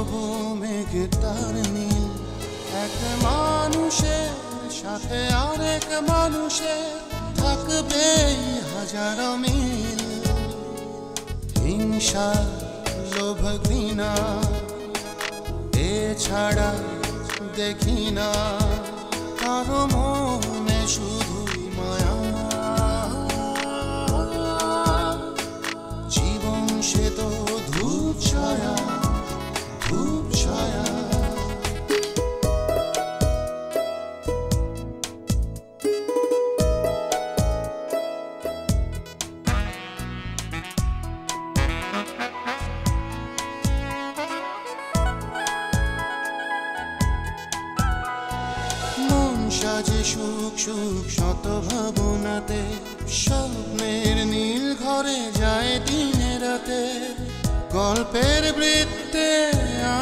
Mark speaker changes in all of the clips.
Speaker 1: তবু মেঘটার মিল, এক মানুষের সাথে আরেক মানুষের থাকবে হাজারো মিল। হিংসা, লোভ, ঘৃণা এছাড়া দেখি না কারো মনে শুধুই মায়া। জীবন সে তো ধূপ ছায়া, ধূপ ছায়া। সাজে সুখ সুখ শত ভাবনাতে, স্বপ্নের নীল ঘরে যায় দিনে রাতে। গল্পের বৃত্তে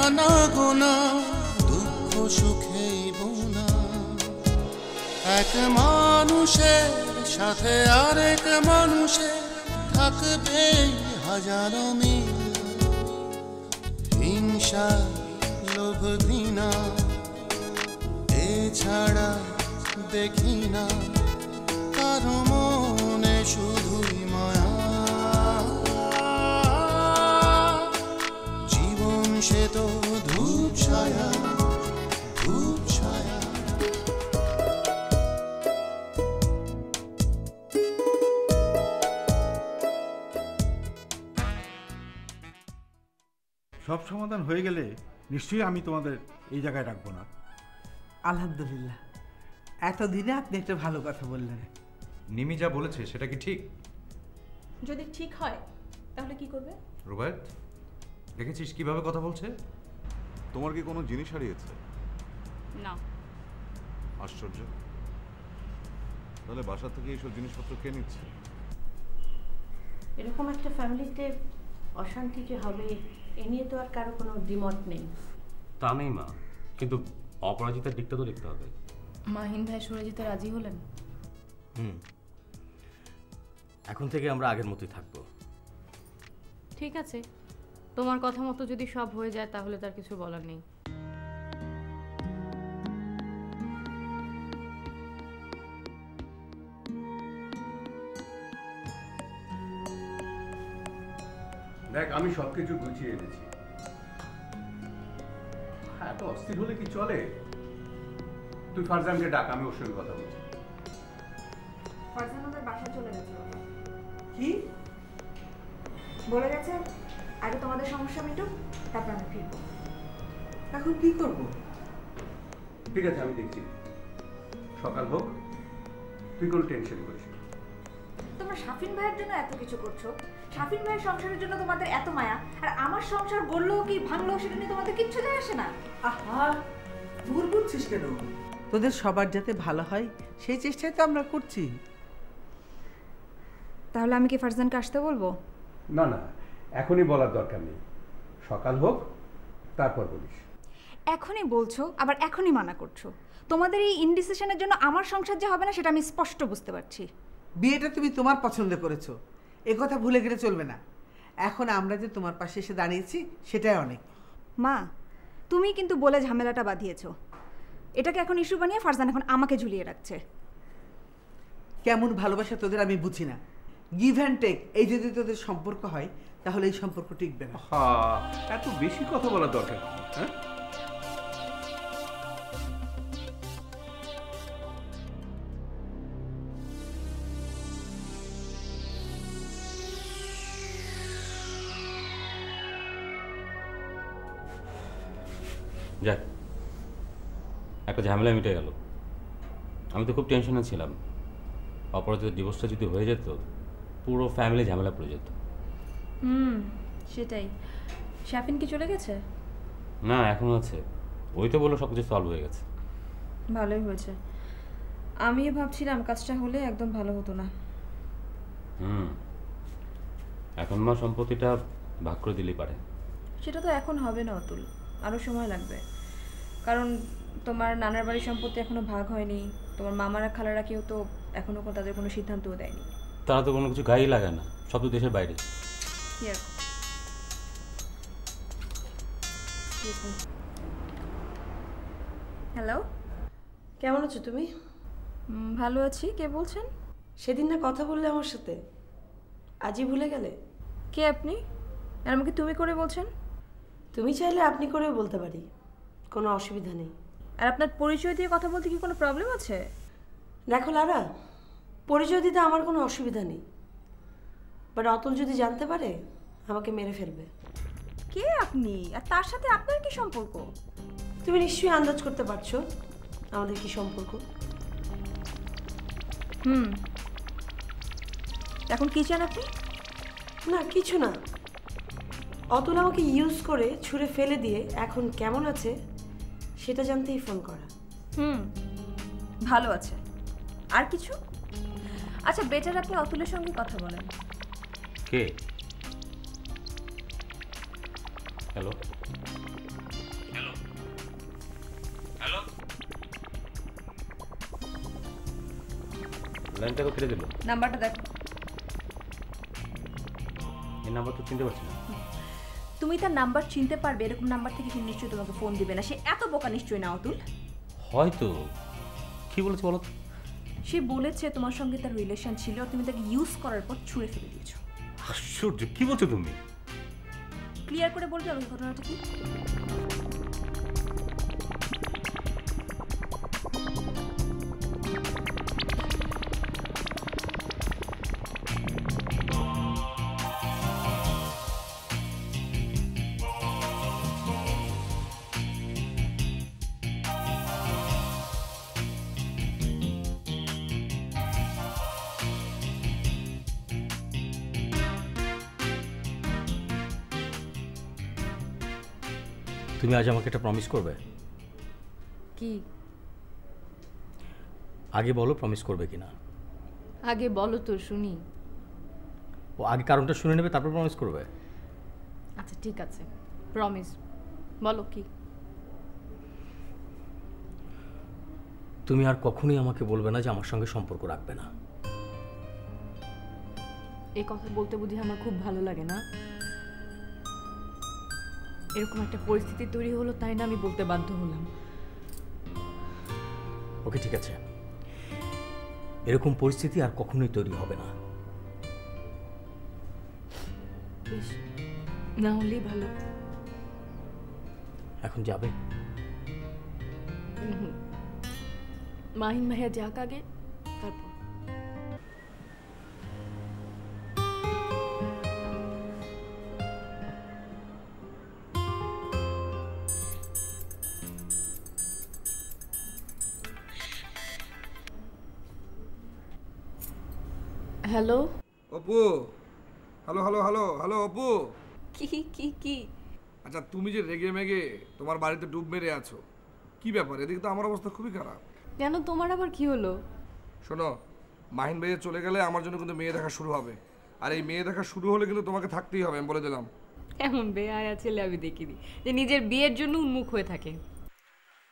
Speaker 1: আনা গোনা, দুঃখ সুখেই বোনা। এক মানুষের সাথে আরেক মানুষের থাকবে হাজারো মিল। হিংসা, লোভ, ঘৃণা এছাড়া দেখি না কারো মনে শুধুই মায়া। জীবন সে তো ধূপ ছায়া, ধূপ ছায়া।
Speaker 2: সব সমাধান হয়ে গেলে নিশ্চয়ই আমি তোমাদের এই জায়গায় রাখবো না।
Speaker 3: আলহামদুলিল্লাহ, এতদিনে আপনি একটা ভালো কথা বললেন।
Speaker 4: নিমি যা বলেছে সেটা কি ঠিক?
Speaker 5: যদি ঠিক হয় তাহলে কি করবে?
Speaker 4: রুবায়েত, দেখেছিস কিভাবে কথা বলছে?
Speaker 6: তোমার কি কোনো জিনিস হারিয়েছে?
Speaker 5: না।
Speaker 6: আশ্চর্য। তাহলে বাসা থেকে এইসব জিনিসপত্র কে নিচ্ছে?
Speaker 7: এরকম একটা ফ্যামিলিতে অশান্তি যে হবে এ নিয়ে তো আর কারো কোনো দ্বিমত নেই।
Speaker 8: তা নেই মা, কিন্তু অপরাজিতার দিকটা তো দেখতে হবে।
Speaker 5: মাহিন ভাই সরে যেতে রাজি হলেন?
Speaker 8: এখন থেকে আমরা আগের মতোই থাকবো।
Speaker 5: ঠিক আছে, তোমার কথা মতো যদি সব হয়ে যায় তাহলে তার কিছু বলার নেই।
Speaker 2: দেখ, আমি সবকিছু গুছিয়ে এনেছি। এত অস্থির হলে কি চলে? তুই ফারজানকে ডাক, আমি ওর সঙ্গে কথা বলছি।
Speaker 9: ফারজান ওদের বাসায় চলে গেছে।
Speaker 3: কি
Speaker 9: বলে গেছে আগে তোমাদের সমস্যা মিটুক, তারপর আমি ফিরবো।
Speaker 3: এখন কি করব?
Speaker 2: ঠিক আছে, আমি দেখছি। সকাল হোক, তুই কোনো টেনশন করিস না।
Speaker 9: তোমরা শাফিন ভাইয়ের জন্য এত কিছু করছো, শাফিন ভাইয়ের সংসারের জন্য তোমাদের এত মায়া, আর আমার সংসার গড়লেও কি ভাঙলেও সেটা নিয়ে তোমাদের কিচ্ছু যায় আসে না।
Speaker 3: আহা, ভুল বুঝছিস কেন? তোদের সবার যাতে ভালো হয় সেই চেষ্টাই তো আমরা করছি।
Speaker 9: তাহলে আমি কি ফারজানকে আসতে বলবো?
Speaker 2: না না, এখনই বলার দরকার নেই। সকাল হোক, তারপর বলিস।
Speaker 9: এখনই বলছো আবার এখনই মানা করছো। তোমাদের এই ইনডিসিশনের জন্য আমার সংসার যে হবে না সেটা আমি স্পষ্ট বুঝতে পারছি।
Speaker 3: বিয়েটা তুমি তোমার পছন্দ করেছো, এ কথা ভুলে গেলে চলবে না। এখন আমরা যে তোমার পাশে এসে দাঁড়িয়েছি সেটাই অনেক।
Speaker 9: মা, তুমি কিন্তু বলে ঝামেলাটা বাঁধিয়েছো। এটাকে এখন ইস্যু বানিয়ে ফারজান এখন আমাকে ঝুলিয়ে রাখছে।
Speaker 3: কেমন ভালোবাসা তোদের আমি বুঝি না। গিভ অ্যান্ড টেক, এই যদি তোদের সম্পর্ক হয় তাহলে এই সম্পর্ক টিকবে না।
Speaker 2: হ্যাঁ, এত বেশি কথা বলার দরকার কি? হ্যাঁ,
Speaker 8: যাক, একটা ঝামেলা মিটে গেল। আমি তো খুব টেনশনে ছিলাম, অপরাজিত ডিভোর্সটা যদি হয়ে যেত পুরো ফ্যামিলি ঝামেলা পড়ে যেত।
Speaker 5: সেটাই। শাফিন কি চলে গেছে?
Speaker 8: না, এখনও আছে। ওই তো বললো সব কিছু সলভ হয়ে গেছে।
Speaker 5: ভালোই হয়েছে। আমিও ভাবছিলাম কাজটা হলে একদম ভালো হতো না।
Speaker 8: এখন মা সম্পত্তিটা ভাগ করে দিলেই পারে।
Speaker 5: সেটা তো এখন হবে না অতুল, আরও সময় লাগবে। কারণ তোমার নানার বাড়ির সম্পত্তি এখনো ভাগ হয়নি, তোমার মামারা খালারা কেউ তো এখনো তাদের কোনো সিদ্ধান্তও দেয়নি।
Speaker 8: তারা তো কোনো কিছু গায়েই লাগায় না, সব তো দেশের বাইরে।
Speaker 5: হ্যালো,
Speaker 10: কেমন আছো তুমি?
Speaker 5: ভালো আছি। কে বলছেন?
Speaker 10: সেদিন না কথা বললে আমার সাথে, আজই ভুলে গেলে?
Speaker 5: কে আপনি? আর আমাকে তুমি করে বলছেন?
Speaker 10: তুমি চাইলে আপনি করেও বলতে পারি, কোনো অসুবিধা নেই।
Speaker 5: আর আপনার পরিচয় দিয়ে কথা বলতে কি কোনো প্রবলেম আছে?
Speaker 10: দেখো লারা, পরিচয় দিতে আমার কোনো অসুবিধা নেই, বাট অতুল যদি জানতে পারে আমাকে মেরে ফেলবে।
Speaker 5: কে আপনি? আর তার সাথে আপনার কি সম্পর্ক?
Speaker 10: তুমি নিশ্চয়ই আন্দাজ করতে পারছো আমাদের কি সম্পর্ক।
Speaker 5: এখন কি চান আপনি?
Speaker 10: না কিছু না, অতুল আমাকে ইউজ করে ছুঁড়ে ফেলে দিয়ে এখন কেমন আছে সেটা জানতেই ফোন করা।
Speaker 5: ভালো আছে। আর কিছু? আচ্ছা, বেটার আপনি অতুলের সঙ্গে কথা বলেন।
Speaker 8: কে? হ্যালো হ্যালো হ্যালো, লাইনটা কেটে দিল।
Speaker 5: নাম্বারটা দেখো।
Speaker 8: এই নাম্বার তো চিনতে পারছি না।
Speaker 5: তুমি তার নাম্বার চিনতে পারবে এরকম নাম্বার থেকে সে নিশ্চয়ই তোমাকে ফোন দিবে না। সে এত বোকা নিশ্চয়ই না অতুল।
Speaker 8: হয়তো। কি বলেছে বলো?
Speaker 5: সে বলেছে তোমার সঙ্গে তার রিলেশন ছিল, তুমি তাকে ইউজ করার পর ছুঁড়ে ফেলে দিয়েছো।
Speaker 8: আশ্চর্য, কি বলছো তুমি?
Speaker 5: ক্লিয়ার করে বলবে আমাকে ঘটনাটা কি?
Speaker 11: তুমি আজ আমাকে একটা প্রমিস করবে?
Speaker 12: কি?
Speaker 11: আগে বলো প্রমিস করবে কিনা।
Speaker 12: আগে বলো তো শুনি।
Speaker 11: ও আগে কারণটা শুনে নেবে তারপর প্রমিস করবে?
Speaker 12: আচ্ছা ঠিক আছে, প্রমিস বলো কি।
Speaker 11: তুমি আর কখনোই আমাকে বলবে না যে আমার সঙ্গে সম্পর্ক রাখবে না।
Speaker 12: এই কথা বলতে বুঝি আমার খুব ভালো লাগে না? এরকম একটা পরিস্থিতি তৈরি হলো তাই না আমি বলতে বাধ্য হলাম।
Speaker 11: ওকে ঠিক আছে, এরকম পরিস্থিতি আর কখনোই তৈরি হবে না।
Speaker 12: বেশ, না হলেই ভালো।
Speaker 11: এখন যাবে?
Speaker 12: মাহিন ভাইয়া যাক আগে, তারপর। Hello
Speaker 13: Apu. Hello hello hello hello Apu.
Speaker 12: কি কি কি?
Speaker 13: আচ্ছা তুমি যে রেগে মেগে তোমার বাড়িতে ডুব মেরে আছো, কি ব্যাপার? এদিকে তো আমার অবস্থা খুবই খারাপ।
Speaker 12: কেন, তোমার আবার কি হলো?
Speaker 13: শোনো, মাহিন ভাইয়া চলে গেলে আমার জন্য কিন্তু মেয়ে দেখা শুরু হবে, আর এই মেয়ে দেখা শুরু হলে কিন্তু তোমাকে থাকতেই হবে, আমি বলে দিলাম।
Speaker 12: এমন বেহায়া ছেলে আমি দেখিনি যে নিজের বিয়ের জন্য উন্মুখ হয়ে থাকে।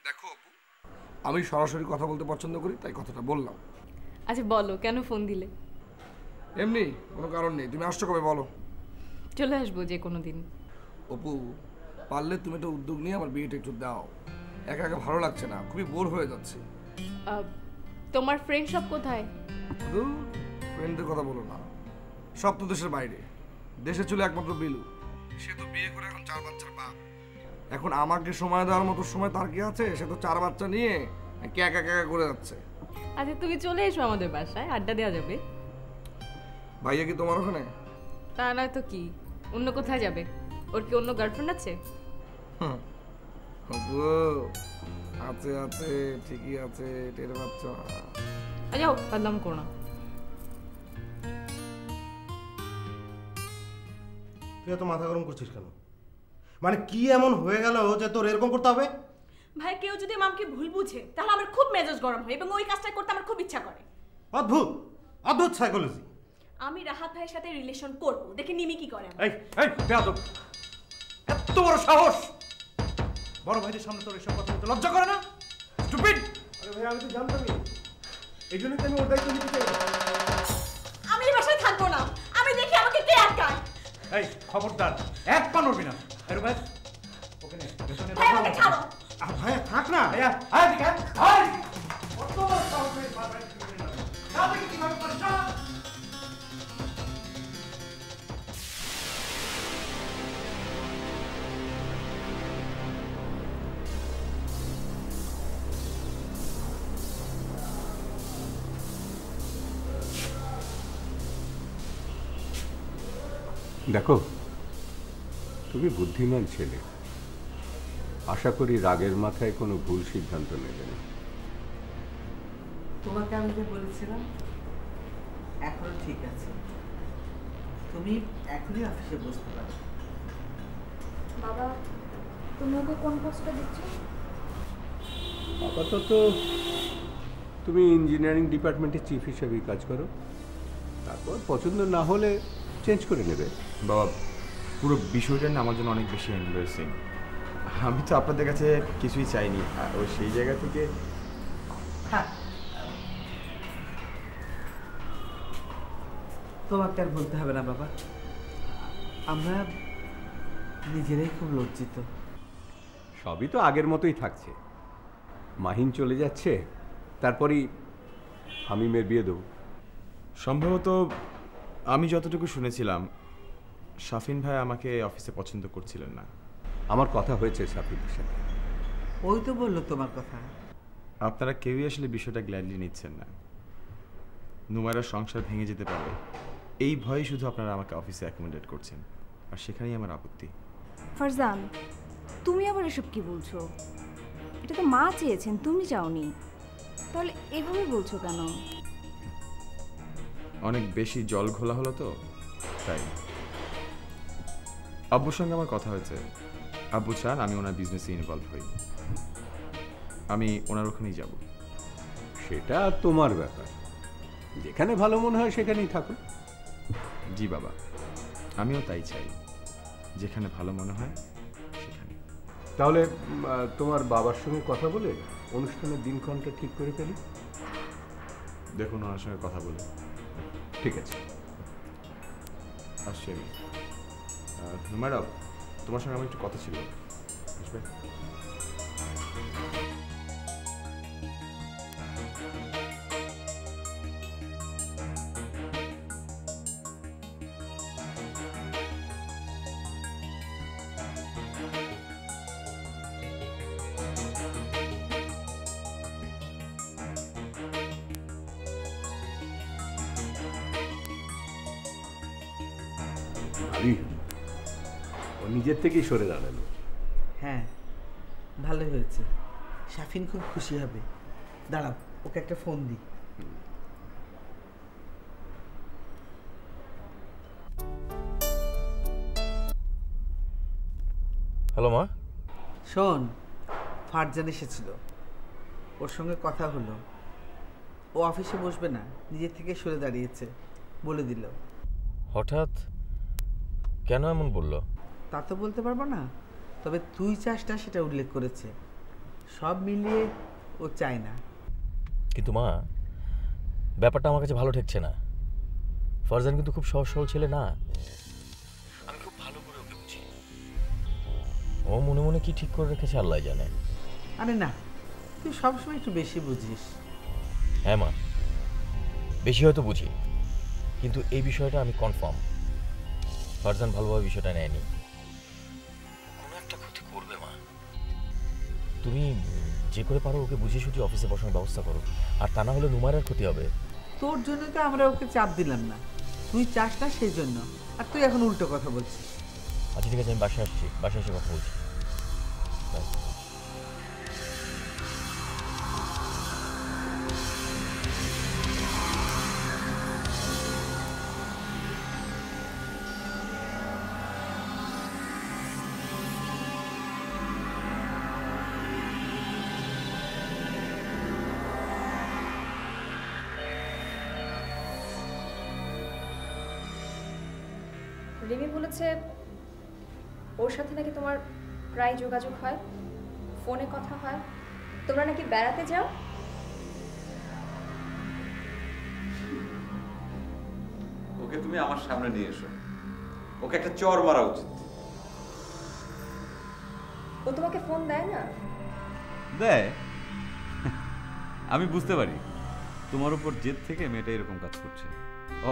Speaker 13: দেখো অপু, আমি সরাসরি কথা বলতে পছন্দ করি, তাই কথাটা বললাম।
Speaker 12: আচ্ছা বলো, কেন ফোন দিলে?
Speaker 13: এমনি, কোনো কারণ নেই। তুমি আসছো কবে বলো?
Speaker 12: চলে আসবো যে কোনো দিন।
Speaker 13: অপু, পারলে তুমি একটা উদ্যোগ নিয়ে আমার বিয়েটা একটু দাও। একা একা ভালো লাগছে না, খুবই বোর হয়ে যাচ্ছে।
Speaker 12: তোমার ফ্রেন্ড সব কোথায়?
Speaker 13: ফ্রেন্ডদের কথা বলো না, সব তো দেশের বাইরে। দেশে ছিল একমাত্র বিলু, সে তো বিয়ে করে এখন 4 বাচ্চার বাপ। এখন আমাকে সময় দেওয়ার মতো সময় তার কি আছে? সে তো 4 বাচ্চা নিয়ে একা একা করে যাচ্ছে।
Speaker 12: আচ্ছা তুমি চলে এসো আমাদের বাসায়, আড্ডা দেওয়া যাবে।
Speaker 13: ভাইয়া কি তোমার ওখানে?
Speaker 12: তা নয় তো কি, অন্য কোথায় যাবে? ওর কি অন্য গার্লফ্রেন্ড আছে?
Speaker 13: আছে আছে, ঠিকই আছে, টের পাচ্ছ না।
Speaker 12: যাও, বাদলাম করো না।
Speaker 14: তুই এত মাথা গরম করছিস কেন? মানে কি এমন হয়ে গেল যে তোর এরকম করতে হবে?
Speaker 9: ভাই, কেউ যদি আমাকে ভুল বুঝে তাহলে আমার খুব মেজাজ গরম হয় এবং ওই কাজটা করতে আমার খুব ইচ্ছা করে।
Speaker 14: অদ্ভুত অদ্ভুত সাইকোলজি।
Speaker 9: আমি রাহাত ভাইয়ের সাথে রিলেশন করব, দেখে নিমি কি করে।
Speaker 4: এই এই বেয়াদব, এত বড় সাহস! বড় ভাইদের সামনে তোর এসব কথা বলতে লজ্জা করে না? স্টুপিড!
Speaker 14: আরে ভাই, আমি তো জানতামই, এই জন্যই তো আমি ওর দায়িত্ব নিতে চাই।
Speaker 9: আমি এই বাসায় থাকবো না, আমি দেখি আমাকে কে আটকায়।
Speaker 4: এই খবরদার, এক পা নড়বি না। আরে ভাই, ওকে নে,
Speaker 9: আমাকে ছাড়ো।
Speaker 14: ভাইয়া থাক না।
Speaker 4: ভাইয়া আয় দিকে আয়। কত বড় সাহস এই বারবার না দেখি কিভাবে করে যা।
Speaker 2: দেখো, তুমি বুদ্ধিমান ছেলে, আশা করি রাগের মাথায় কোনো ভুল সিদ্ধান্ত নেবে না।
Speaker 3: তোমাকে আমি যে বলেছিলাম এখনো ঠিক আছে, তুমি এখনই অফিসে বসতে পারো।
Speaker 5: বাবা, তুমি ওকে কোন পোস্টটা দিচ্ছ?
Speaker 2: আপাতত তুমি ইঞ্জিনিয়ারিং ডিপার্টমেন্টে চিফ হিসেবেই কাজ করো, তারপর পছন্দ না হলে চেঞ্জ করে নেবে।
Speaker 15: বাবা, পুরো বিষয়টা না আমার জন্য অনেক বেশি এম্বারেসিং। আমি তো আপনাদের কাছে কিছুই চাইনি, ও সেই জায়গা থেকে
Speaker 3: তোমাকে আর বলতে হবে না বাবা, আমরা নিজেরাই খুব লজ্জিত।
Speaker 2: সবই তো আগের মতোই থাকছে। মাহিন চলে যাচ্ছে, তারপরই হামিমের বিয়ে দেবো।
Speaker 15: সম্ভবত আমি যতটুকু শুনেছিলাম শাফিন ভাই আমাকে অফিসে পছন্দ করছিলেন না।
Speaker 2: আমার কথা হয়েছে শাফিনের সাথে।
Speaker 3: ওই তো বললো তোমার কথা।
Speaker 15: আপনারা কেউই আসলে বিষয়টা গ্ল্যাডলি নিচ্ছেন না। নুমাইরার সংসার ভেঙে যেতে পারে এই ভয়ে শুধু আপনারা আমাকে অফিসে অ্যাকোমোডেট করছেন, আর সেখানেই আমার আপত্তি।
Speaker 9: ফারজান, তুমি আবার এসব কি বলছো? এটা তো মা চেয়েছেন, তুমি চাওনি, তাহলে এভাবে বলছো কেন?
Speaker 15: অনেক বেশি জল ঘোলা হলো তো তাই। আব্বুর সঙ্গে আমার কথা হয়েছে, আব্বু চান আমি ওনার বিজনেসে ইনভলভ হই, আমি ওনার ওখানেই যাব।
Speaker 2: সেটা তোমার ব্যাপার, যেখানে ভালো মনে হয় সেখানেই থাকো।
Speaker 15: জি বাবা, আমিও তাই চাই, যেখানে ভালো মনে হয় সেখানে।
Speaker 2: তাহলে তোমার বাবার সঙ্গে কথা বলে অনুষ্ঠানের দিনক্ষণটা ঠিক করে ফেলি।
Speaker 15: দেখুন ওনার সঙ্গে কথা বলে।
Speaker 2: ঠিক আছে,
Speaker 15: আসছি আমি। ম্যাডাম, তোমার সঙ্গে আমার একটু কথা ছিল, আসবে?
Speaker 2: ও নিজের থেকেই সরে দাঁড়ালো।
Speaker 3: হ্যাঁ, ভালোই হয়েছে, শাফিন খুব খুশি হবে। দাঁড়াও, ওকে একটা ফোন দিই।
Speaker 11: হ্যালো মা।
Speaker 3: শোন, ফারজান এসেছিল, ওর সঙ্গে কথা হলো। ও অফিসে বসবে না, নিজের থেকে সরে দাঁড়িয়েছে, বলে দিল।
Speaker 11: হঠাৎ কেন এমন বললো?
Speaker 3: তা তো বলতে পারবো না, তবে তুই চাস না সেটা উল্লেখ করেছে। সব মিলিয়ে ও চায় না।
Speaker 11: কিন্তু মা, ব্যাপারটা আমার কাছে ভালো ঠেকছে না। ফারজান কিন্তু খুব সহজ সরল ছেলে না, আমি খুব ভালো করে ওকে বুঝি। ও মনে মনে কি ঠিক করে রেখেছে আল্লাহ জানে।
Speaker 3: আরে না, তুই সবসময় একটু বেশি বুঝিস।
Speaker 11: হ্যাঁ মা, বেশি হয়তো বুঝি, কিন্তু এই বিষয়টা আমি কনফার্ম ফারজান ভালোভাবে বিষয়টা নেয়নি। কোনো একটা ক্ষতি করবে মা। তুমি যে করে পারো ওকে বুঝিয়ে সুঝিয়ে অফিসে বসানোর ব্যবস্থা করো, আর তা না হলে নুমাইরার ক্ষতি হবে।
Speaker 3: তোর জন্য তো আমরা ওকে চাপ দিলাম না, তুই চাস না সেই জন্য, আর তুই এখন উল্টো কথা বলছিস।
Speaker 11: আচ্ছা ঠিক আছে, আমি বাসায় আসছি, বাসায় এসে কথা বলছি।
Speaker 5: রিমি বলেছে ওর সাথে নাকি তোমার প্রায় যোগাযোগ হয়, ফোনে কথা হয়, তোমরা নাকি বেড়াতে যাও।
Speaker 16: ওকে তুমি আমার সামনে নিয়ে এসো, ওকে একটা চর মারা উচিত।
Speaker 5: ও তোমাকে ফোন দেয় না?
Speaker 16: দেয়, আমি বুঝতে পারি তোমার উপর জেদ থেকে মেয়েটা এরকম কাজ করছে।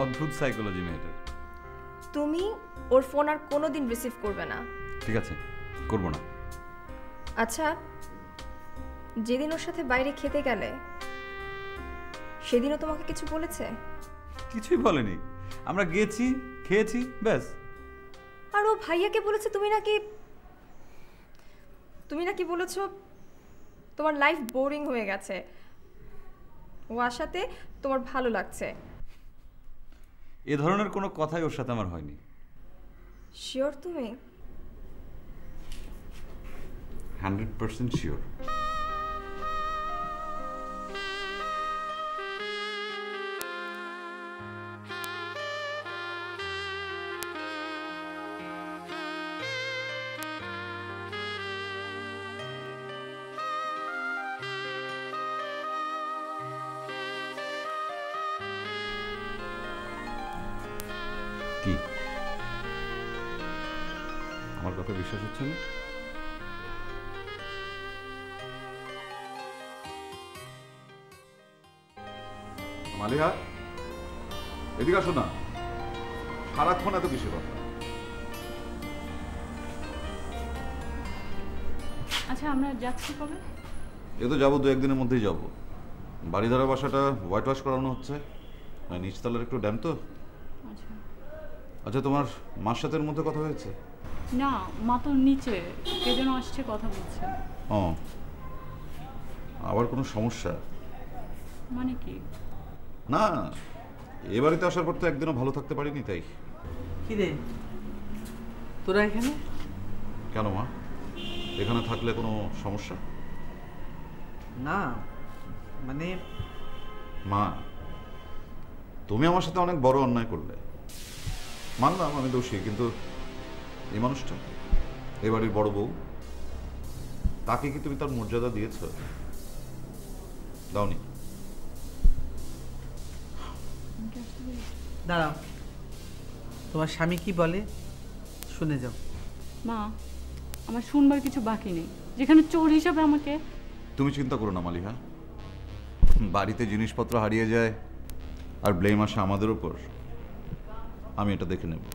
Speaker 16: অদ্ভুত সাইকোলজি মেয়েটার।
Speaker 5: তুমি ওর ফোন আর কোনোদিন রিসিভ করবে না।
Speaker 16: ঠিক আছে, করব না।
Speaker 5: আচ্ছা, যেদিন ওর সাথে বাইরে খেতে গেলে সেদিনও তোমাকে কিছু বলেছে?
Speaker 16: কিছুই বলেনি, আমরা গেছি, খেয়েছি, ব্যাস।
Speaker 5: আর ও ভাইয়াকে বলেছে তুমি নাকি বলেছো তোমার লাইফ বোরিং হয়ে গেছে, ও আসাতে তোমার ভালো লাগছে।
Speaker 16: এ ধরনের কোনো কথাই ওর সাথে আমার হয়নি।
Speaker 5: শিওর তুমি?
Speaker 16: 100% শিওর। কি আমার কথা বিশ্বাস হচ্ছে না? মালিহা, এদিকে আসো না। সারাক্ষণ এত কিসের কথা?
Speaker 17: আচ্ছা, আমরা যাচ্ছি কবে?
Speaker 16: এ তো যাবো 2-1 দিনের মধ্যেই যাবো। বাড়িধারা বাসাটা হোয়াইট ওয়াশ করানো হচ্ছে, নিচতলার একটু ড্যাম তো। আচ্ছা, তোমার মার সাথে এর মধ্যে কথা হয়েছে?
Speaker 17: না, মা তো নিচে, কে যেন আসছে কথা বলছে।
Speaker 16: ও, আবার কোনো সমস্যা?
Speaker 17: মানে কি?
Speaker 16: না, এ বাড়িতে আসার পর তো একদিনও ভালো থাকতে পারিনি, তাই।
Speaker 3: কি রে, তোরা এখানে
Speaker 16: কেন মা? এখানে থাকলে কোনো সমস্যা?
Speaker 3: না, মানে
Speaker 16: মা, তুমি আমার সাথে অনেক বড় অন্যায় করলে, মানলাম আমি দোষী, কিন্তু এই মানুষটা, এ বাড়ির বড় বউ, তাকে কি তুমি তার মর্যাদা দিয়েছ? দাওনি।
Speaker 3: দাঁড়াও, তোমার স্বামী কি বলে শুনে যাও।
Speaker 17: মা, আমার শুনবার কিছু বাকি নেই, যেখানে চোর হিসাবে আমাকে।
Speaker 16: তুমি চিন্তা করো না মালিহা, বাড়িতে জিনিসপত্র হারিয়ে যায় আর ব্লেম আসে আমাদের উপর, আমি এটা দেখে নেব।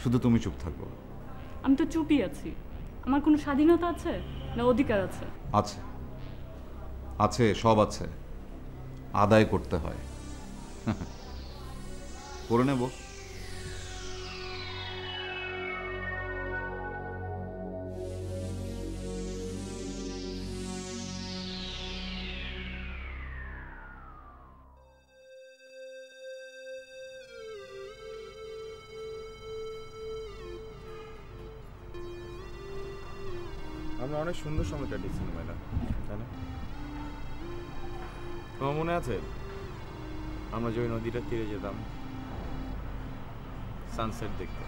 Speaker 16: শুধু তুমি চুপ থাকবো।
Speaker 17: আমি তো চুপই আছি। আমার কোনো স্বাধীনতা আছে না অধিকার আছে?
Speaker 16: আছে, আছে, সব আছে, আদায় করতে হয়। করে নেব।
Speaker 15: আমরা অনেক সুন্দর সময় কাটিয়েছি ম্যাডাম, তাই না? তোমার মনে আছে আমরা যে ওই নদীটার তীরে যেতাম সানসেট দেখতে?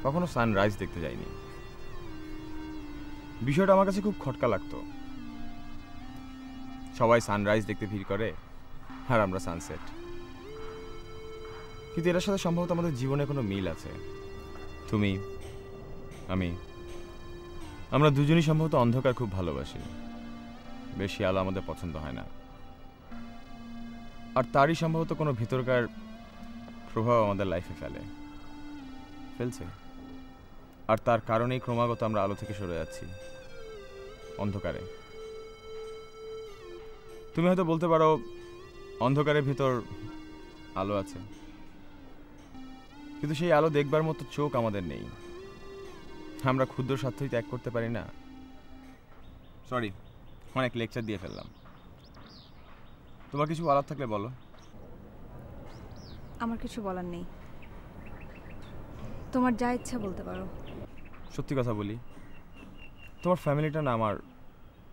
Speaker 15: কখনো সানরাইজ দেখতে যাইনি। বিষয়টা আমার কাছে খুব খটকা লাগতো। সবাই সানরাইজ দেখতে ভিড় করে আর আমরা সানসেট। কিন্তু এটার সাথে সম্ভবত আমাদের জীবনে কোনো মিল আছে। তুমি, আমি, আমরা দুজনই সম্ভবত অন্ধকার খুব ভালোবাসি। বেশি আলো আমাদের পছন্দ হয় না, আর তারই সম্ভবত কোনো ভিতরকার প্রভাব আমাদের লাইফে ফেলছে। আর তার কারণেই ক্রমাগত আমরা আলো থেকে সরে যাচ্ছি অন্ধকারে। তুমি হয়তো বলতে পারো অন্ধকারের ভিতর আলো আছে, কিন্তু সেই আলো দেখবার মতো চোখ আমাদের নেই। আমরা ক্ষুদ্র স্বার্থই ত্যাগ করতে পারি না। সরি, অনেক লেকচার দিয়ে ফেললাম। তোমার কিছু বলার থাকলে বলো।
Speaker 5: আমার কিছু বলার নেই, তোমার যা ইচ্ছা বলতে পারো।
Speaker 15: সত্যি কথা বলি, তোমার ফ্যামিলিটা না আমার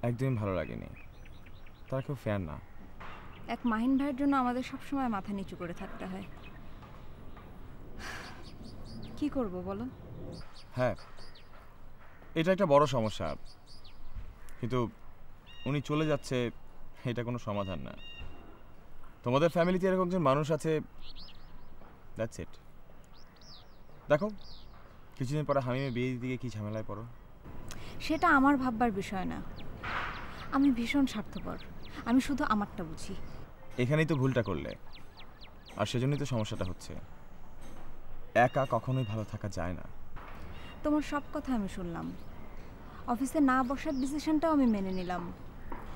Speaker 15: একদমই ভালো লাগেনি। তারা কেউ ফ্যান না।
Speaker 5: এক মাহিন ভাইয়ের জন্য আমাদের সবসময় মাথা নিচু করে থাকতে হয়। কি করব বলো?
Speaker 15: হ্যাঁ, এটা একটা বড় সমস্যা, কিন্তু উনি চলে যাচ্ছে, এটা কোনো সমাধান না। তোমাদের ফ্যামিলিতে এরকম একজন মানুষ আছে, দ্যাটস ইট। দেখো, কিছুদিন পরে হামিমের বিয়ে দিতে গিয়ে কী ঝামেলায় পড়ো।
Speaker 9: সেটা আমার ভাববার বিষয় না। আমি ভীষণ স্বার্থপর, আমি শুধু আমারটা বুঝি।
Speaker 15: এখানেই তো ভুলটা করলে, আর সেজন্যই তো সমস্যাটা হচ্ছে। একা কখনোই ভালো থাকা যায় না।
Speaker 9: তোমার সব কথা আমি শুনলাম, অফিসে না বসার ডিসিশনটাও আমি মেনে নিলাম।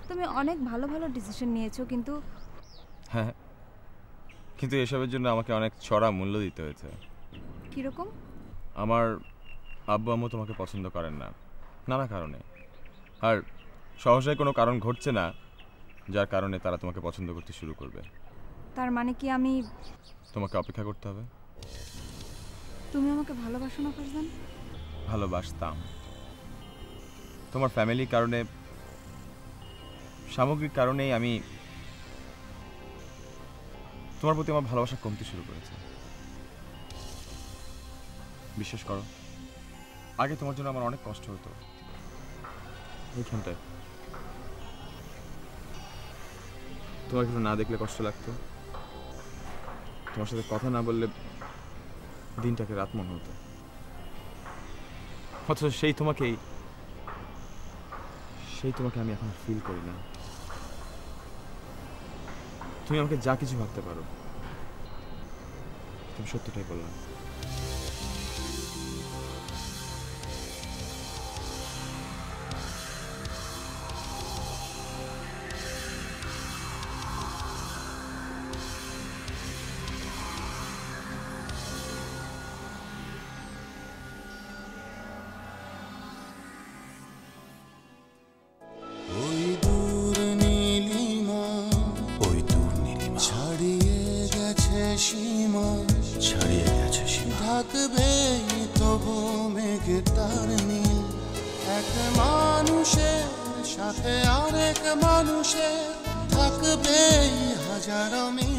Speaker 9: তুমি অনেক ভালো ভালো ডিসিশন নিয়েছো, কিন্তু
Speaker 15: হ্যাঁ, কিন্তু এসবের জন্য আমাকে অনেক চড়া মূল্য দিতে হয়েছে।
Speaker 9: কীরকম?
Speaker 15: আমার আব্বু আম্মু তোমাকে পছন্দ করেন না নানা কারণে, আর সহসায় কোনো কারণ ঘটছে না যার কারণে তারা তোমাকে পছন্দ করতে শুরু করবে।
Speaker 9: তার মানে কি আমি
Speaker 15: তোমাকে অপেক্ষা করতে হবে?
Speaker 9: তুমি আমাকে ভালোবাসো না ফারজান?
Speaker 15: ভালোবাসতাম। তোমার ফ্যামিলির কারণে, সামগ্রিক কারণেই আমি তোমার প্রতি আমার ভালোবাসা কমতে শুরু করেছে। বিশ্বাস করো, আগে তোমার জন্য আমার অনেক কষ্ট হতো। এইখানটায় তোমাকে না দেখলে কষ্ট লাগতো, তোমার সাথে কথা না বললে দিনটাকে রাত মনে হতো। অথচ সেই তোমাকে আমি এখন ফিল করি না। তুমি আমাকে যা কিছু ভাবতে পারো, তুমি সত্যটাই বললাম।
Speaker 1: থাকবে তবু মেঘে তার নীল, এক মানুষের সাথে আরেক মানুষের থাকবে হাজারো মিল।